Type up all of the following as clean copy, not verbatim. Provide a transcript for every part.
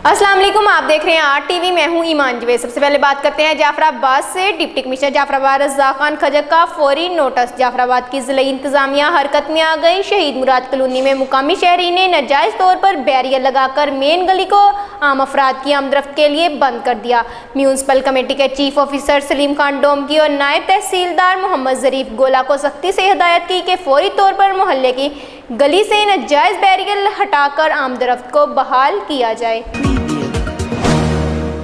अस्सलाम वालेकुम, आप देख रहे हैं आर टीवी। मैं हूं ईमान जवेद। सबसे पहले बात करते हैं जाफराबाद से। डिप्टी कमिश्नर जाफराबाद रज़ाक खान खजर का फौरी नोटिस। जाफराबाद की ज़िला इंतजामिया हरकत में आ गई। शहीद मुराद कॉलोनी में मुकामी शहरी ने नाजायज़ तौर पर बैरियर लगाकर मेन गली को आम अफराद की आमदरफ्त के लिए बंद कर दिया। म्यूनसिपल कमेटी के चीफ ऑफिसर सलीम खान डोमकी और नायब तहसीलदार मोहम्मद ज़रीफ गोला को सख्ती से हिदायत की कि फौरी तौर पर मोहल्ले की गली से नाजायज़ बैरियर हटाकर आमदरफ्त को बहाल किया जाए।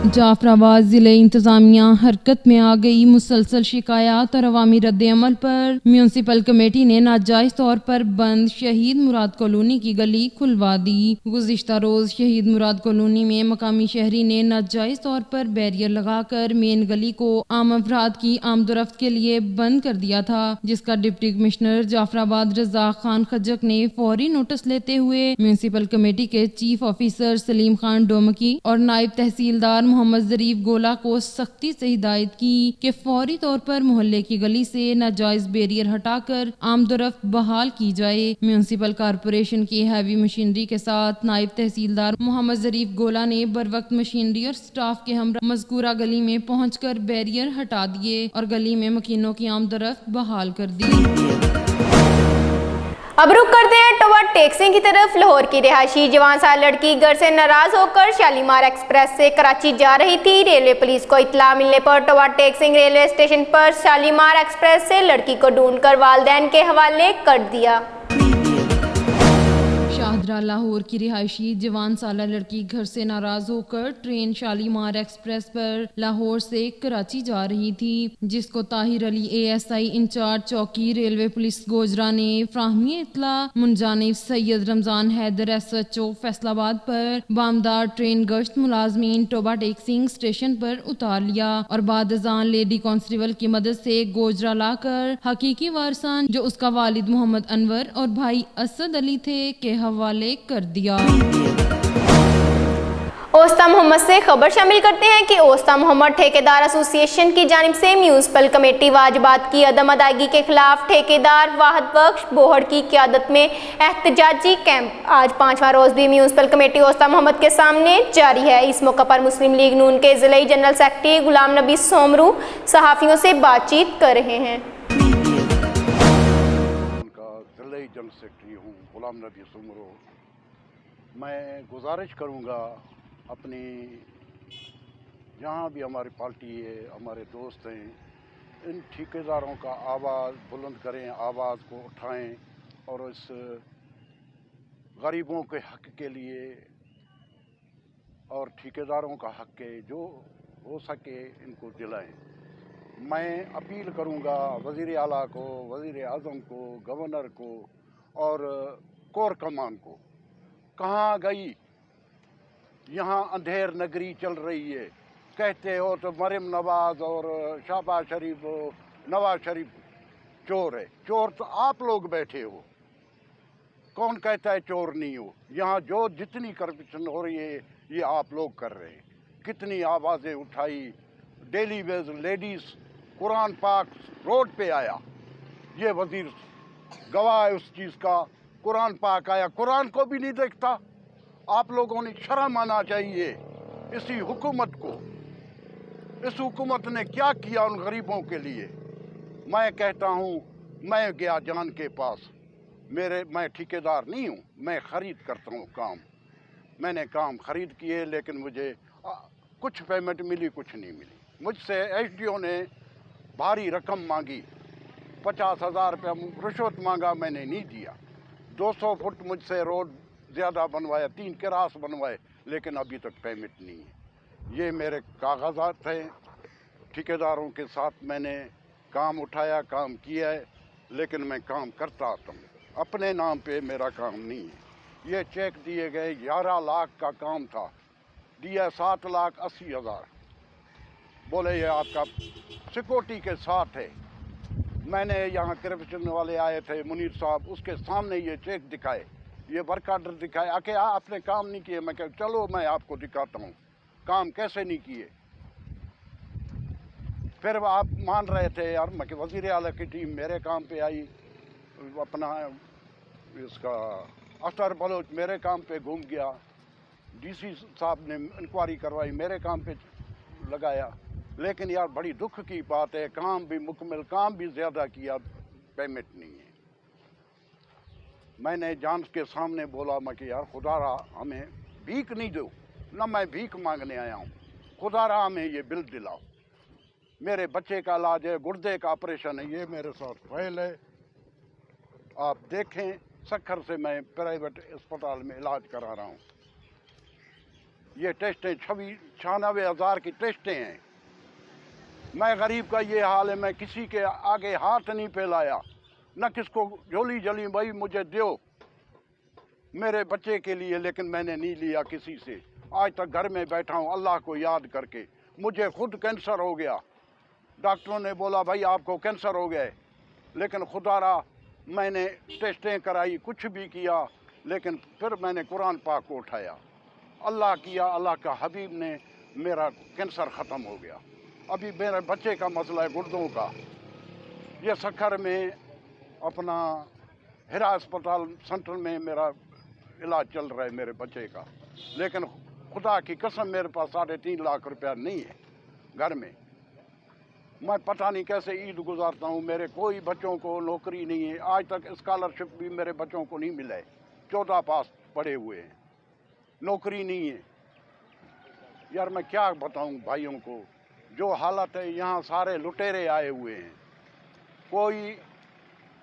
जाफराबाद ज़िले इंतज़ामिया हरकत में आ गई। मुसलसल शिकायत और अवामी रद्द अमल पर म्यूनसिपल कमेटी ने नाजायज़ तौर पर बंद शहीद मुराद कॉलोनी की गली खुलवा दी। गुज़िश्ता रोज़ शहीद मुराद कॉलोनी में मकामी शहरी ने नाजायज़ तौर पर बैरियर लगाकर मेन गली को आम अफराद की आमदरफ्त के लिए बंद कर दिया था, जिसका डिप्टी कमिश्नर जाफराबाद रज़ाक खान खजक ने फौरी नोटिस लेते हुए म्यूनसिपल कमेटी के चीफ ऑफिसर सलीम खान डोमकी और नायब तहसीलदार मोहम्मद ज़रीफ गोला को सख्ती से हिदायत की कि फौरी तौर पर मोहल्ले की गली से नाजायज बैरियर हटाकर आमदरफ्त बहाल की जाए। म्यूनसिपल कॉरपोरेशन की हैवी मशीनरी के साथ नायब तहसीलदार मोहम्मद ज़रीफ गोला ने बरवक्त मशीनरी और स्टाफ के हमरा मज़कूरा गली में पहुंचकर बैरियर हटा दिए और गली में मकीनों की आमदरफ्त बहाल कर दी। अब रुक करते हैं टोबा टेक्सिंग की तरफ। लाहौर की रिहायशी जवान साल लड़की घर से नाराज होकर शालीमार एक्सप्रेस से कराची जा रही थी। रेलवे पुलिस को इत्तला मिलने पर टोबा टेक्सिंग रेलवे स्टेशन पर शालीमार एक्सप्रेस से लड़की को ढूंढकर वालिदैन के हवाले कर दिया। शाहदरा लाहौर की रिहायशी जवान साला लड़की घर से नाराज होकर ट्रेन शालीमार एक्सप्रेस पर लाहौर से कराची जा रही थी, जिसको ताहिर अली ASI इंचार्ज चौकी रेलवे पुलिस गोजरा ने फ्राहमी इत्तला मुंजानिब सैयद रमजान हैदर SHO फैसलाबाद पर बामदार ट्रेन गश्त मुलाजमीन टोबा टेक्सिंग स्टेशन पर उतार लिया और बाद अज़ान लेडी कांस्टेबल की मदद से गोजरा लाकर हकीकी वारसान जो उसका वालिद मोहम्मद अनवर और भाई असद अली थे के हवाले कर दिया। ओस्ता मोहम्मद से खबर शामिल करते हैं कि ओस्ता मोहम्मद ठेकेदार एसोसिएशन की जानिब से म्यूनसिपल कमेटी वाजिबात की अदम अदायगी के खिलाफ ठेकेदार वाहिद बख्श बोहड़ की क़यादत में एहतजाजी कैंप आज 5वां रोज भी म्यूनसिपल कमेटी ओस्ता मोहम्मद के सामने जारी है। इस मौके पर मुस्लिम लीग नून के ज़िले जनरल सेक्रेटरी गुलाम नबी सोमरू सहाफ़ियों से बातचीत कर रहे हैं। जनरल सेक्रेटरी हूँ गुलाम नबी सोमरू। मैं गुजारिश करूँगा अपनी जहाँ भी हमारी पार्टी है, हमारे दोस्त हैं, इन ठेकेदारों का आवाज़ बुलंद करें, आवाज़ को उठाएं और इस गरीबों के हक़ के लिए और ठेकेदारों का हक़ है जो हो सके इनको दिलाएं। मैं अपील करूंगा वज़ीर आला को, वज़ीर आज़म को, गवर्नर को और कोर कमान को, कहाँ गई यहाँ अंधेर नगरी चल रही है। कहते हो तो मरियम नवाज़ और शहबाज शरीफ, नवाज शरीफ चोर है। चोर तो आप लोग बैठे हो, कौन कहता है चोर नहीं हो। यहाँ जो जितनी करप्शन हो रही है ये आप लोग कर रहे हैं। कितनी आवाज़ें उठाई, डेली वेज लेडीज़ कुरान पाक रोड पे आया, ये वज़ीर गवाह है उस चीज़ का। कुरान पाक आया, कुरान को भी नहीं देखता। आप लोगों ने शर्म आना चाहिए इसी हुकूमत को। इस हुकूमत ने क्या किया उन गरीबों के लिए। मैं कहता हूँ, मैं गया जान के पास, मैं ठेकेदार नहीं हूँ, मैं ख़रीद करता हूँ काम। मैंने काम ख़रीद किए लेकिन मुझे कुछ पेमेंट मिली, कुछ नहीं मिली। मुझसे SDO ने भारी रकम मांगी, 50,000 रुपया रिश्वत मांगा, मैंने नहीं दिया। 200 फुट मुझसे रोड ज़्यादा बनवाया, 3 किरास बनवाए, लेकिन अभी तक पेमेंट नहीं है। ये मेरे कागजात हैं। ठेकेदारों के साथ मैंने काम उठाया, काम किया है, लेकिन मैं काम करता आता हूँ। अपने नाम पे मेरा काम नहीं है। ये चेक दिए गए 11 लाख का काम था, दिया 7,80,000। बोले ये आपका सिक्योरिटी के साथ है। मैंने यहाँ करप्शन वाले आए थे, मुनीर साहब, उसके सामने ये चेक दिखाए, ये वर्क ऑर्डर दिखाए। आके आपने काम नहीं किए। मैं कह चलो मैं आपको दिखाता हूँ काम कैसे नहीं किए। फिर आप मान रहे थे यार। मैं वज़ीर आला की टीम मेरे काम पे आई, अपना इसका अख्तर बलोच मेरे काम पे घूम गया, डीसी साहब ने इंक्वायरी करवाई, मेरे काम पे लगाया, लेकिन यार बड़ी दुख की बात है, काम भी मुकम्मल, काम भी ज़्यादा किया, पेमेंट नहीं है। मैंने जान के सामने बोला मैं कि यार खुदारा हमें भीख नहीं दो, ना मैं भीख मांगने आया हूँ, खुदारा हमें ये बिल दिलाओ। मेरे बच्चे का इलाज है, गुर्दे का ऑपरेशन है, ये मेरे साथ फाइल है, आप देखें। सक्खर से मैं प्राइवेट अस्पताल में इलाज करा रहा हूँ। ये टेस्टें 96,000 की टेस्टें हैं। मैं गरीब का ये हाल है, मैं किसी के आगे हाथ नहीं फैलाया, न किसको झोली जली भाई मुझे दो मेरे बच्चे के लिए, लेकिन मैंने नहीं लिया किसी से। आज तक घर में बैठा हूँ अल्लाह को याद करके। मुझे खुद कैंसर हो गया, डॉक्टरों ने बोला भाई आपको कैंसर हो गया है, लेकिन खुदारा मैंने टेस्टें कराई, कुछ भी किया, लेकिन फिर मैंने कुरान पाक को उठाया, अल्लाह किया, अल्लाह का हबीब ने मेरा कैंसर ख़त्म हो गया। अभी मेरे बच्चे का मसला है गुर्दों का। ये सक्खर में अपना हिरा अस्पताल सेंटर में मेरा इलाज चल रहा है मेरे बच्चे का, लेकिन खुदा की कसम मेरे पास 3.5 लाख रुपया नहीं है घर में। मैं पता नहीं कैसे ईद गुजारता हूँ। मेरे कोई बच्चों को नौकरी नहीं है, आज तक स्कॉलरशिप भी मेरे बच्चों को नहीं मिला है। 14 पास पढ़े हुए हैं, नौकरी नहीं है। यार मैं क्या बताऊँ भाइयों को, जो हालत है यहाँ सारे लुटेरे आए हुए हैं,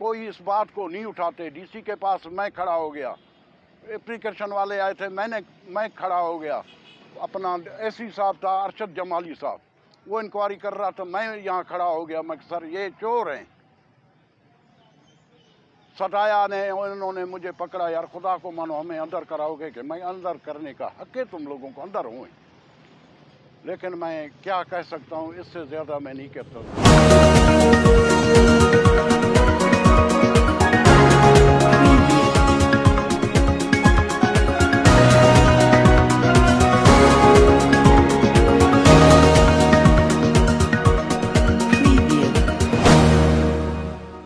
कोई इस बात को नहीं उठाते। डीसी के पास मैं खड़ा हो गया, एप्लीकेशन वाले आए थे, मैं खड़ा हो गया। अपना एसी साहब था अरशद जमाली साहब, वो इंक्वायरी कर रहा था, मैं यहाँ खड़ा हो गया। मैं सर ये चोर हैं, सताया ने, उन्होंने मुझे पकड़ा। यार खुदा को मानो हमें अंदर कराओगे कि मैं अंदर करने का हक है तुम लोगों को, अंदर हूँ, लेकिन मैं क्या कह सकता हूँ, इससे ज़्यादा मैं नहीं कहता।